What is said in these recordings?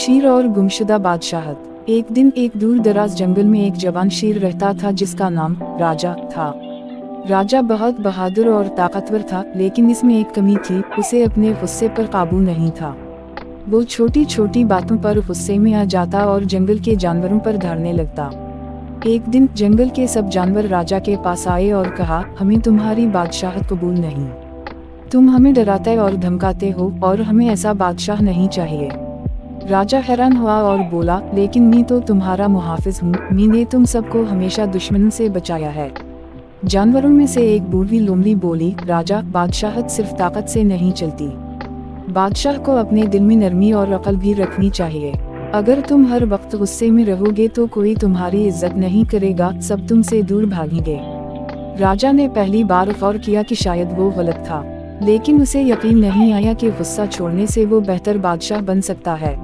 शेर और गुमशुदा बादशाहत। एक दिन एक दूर दराज जंगल में एक जवान शेर रहता था जिसका नाम राजा था। राजा बहुत बहादुर और ताकतवर था, लेकिन इसमें एक कमी थी, उसे अपने गुस्से पर काबू नहीं था। वो छोटी छोटी बातों पर गुस्से में आ जाता और जंगल के जानवरों पर धाड़ने लगता। एक दिन जंगल के सब जानवर राजा के पास आए और कहा, हमें तुम्हारी बादशाहत कबूल नहीं। तुम हमें डराते और धमकाते हो और हमें ऐसा बादशाह नहीं चाहिए। राजा हैरान हुआ और बोला, लेकिन मैं तो तुम्हारा मुहाफिज हूँ, मैंने तुम सबको हमेशा दुश्मनों से बचाया है। जानवरों में से एक बूढ़ी लोमड़ी बोली, राजा, बादशाहत सिर्फ ताकत से नहीं चलती। बादशाह को अपने दिल में नरमी और अक्ल भी रखनी चाहिए। अगर तुम हर वक्त गुस्से में रहोगे तो कोई तुम्हारी इज्जत नहीं करेगा, सब तुमसे दूर भागेंगे। राजा ने पहली बार गौर किया कि शायद वो गलत था, लेकिन उसे यकीन नहीं आया कि गुस्सा छोड़ने से वो बेहतर बादशाह बन सकता है।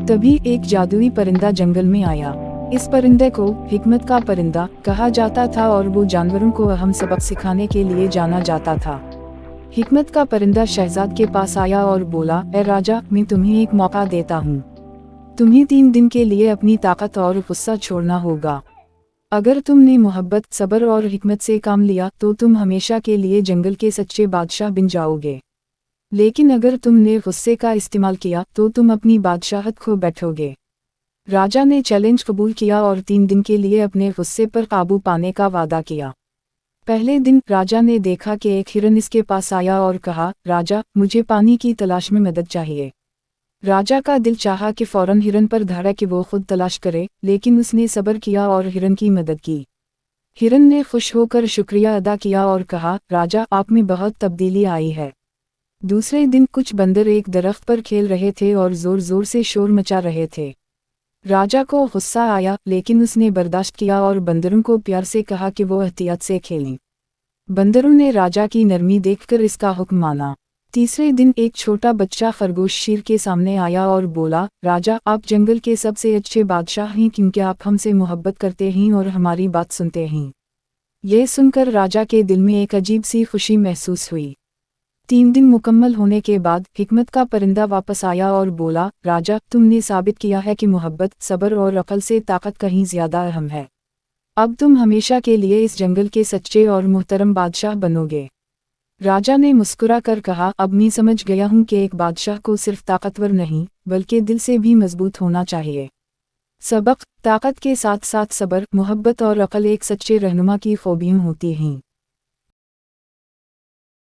तभी एक जादुई परिंदा जंगल में आया। इस परिंदे को हिकमत का परिंदा कहा जाता था और वो जानवरों को अहम सबक सिखाने के लिए जाना जाता था। हिकमत का परिंदा शहजाद के पास आया और बोला, ए राजा, मैं तुम्हें एक मौका देता हूँ। तुम्हें 3 दिन के लिए अपनी ताकत और गुस्सा छोड़ना होगा। अगर तुमने मोहब्बत, सब्र और हिकमत से काम लिया तो तुम हमेशा के लिए जंगल के सच्चे बादशाह बन जाओगे। लेकिन अगर तुमने गुस्से का इस्तेमाल किया तो तुम अपनी बादशाहत खो बैठोगे। राजा ने चैलेंज कबूल किया और 3 दिन के लिए अपने गुस्से पर काबू पाने का वादा किया। पहले दिन राजा ने देखा कि एक हिरन इसके पास आया और कहा, राजा, मुझे पानी की तलाश में मदद चाहिए। राजा का दिल चाहा कि फौरन हिरन पर धाड़ा कि वो खुद तलाश करे, लेकिन उसने सब्र किया और हिरन की मदद की। हिरन ने खुश होकर शुक्रिया अदा किया और कहा, राजा, आप में बहुत तब्दीली आई है। दूसरे दिन कुछ बंदर एक दरख्त पर खेल रहे थे और जोर जोर से शोर मचा रहे थे। राजा को गुस्सा आया, लेकिन उसने बर्दाश्त किया और बंदरों को प्यार से कहा कि वो एहतियात से खेलें। बंदरों ने राजा की नरमी देखकर इसका हुक्म माना। तीसरे दिन एक छोटा बच्चा खरगोश शेर के सामने आया और बोला, राजा, आप जंगल के सबसे अच्छे बादशाह हैं क्योंकि आप हमसे मोहब्बत करते हैं और हमारी बात सुनते हैं। ये सुनकर राजा के दिल में एक अजीब सी खुशी महसूस हुई। 3 दिन मुकम्मल होने के बाद हिकमत का परिंदा वापस आया और बोला, राजा, तुमने साबित किया है कि मोहब्बत, सब्र और अक्ल से ताकत कहीं ज्यादा अहम है। अब तुम हमेशा के लिए इस जंगल के सच्चे और मुहतरम बादशाह बनोगे। राजा ने मुस्कुरा कर कहा, अब मैं समझ गया हूँ कि एक बादशाह को सिर्फ ताकतवर नहीं बल्कि दिल से भी मजबूत होना चाहिए। सबक: ताकत के साथ साथ सब्र, मोहब्बत और अक्ल एक सच्चे रहनुमा की खूबियाँ होती हैं।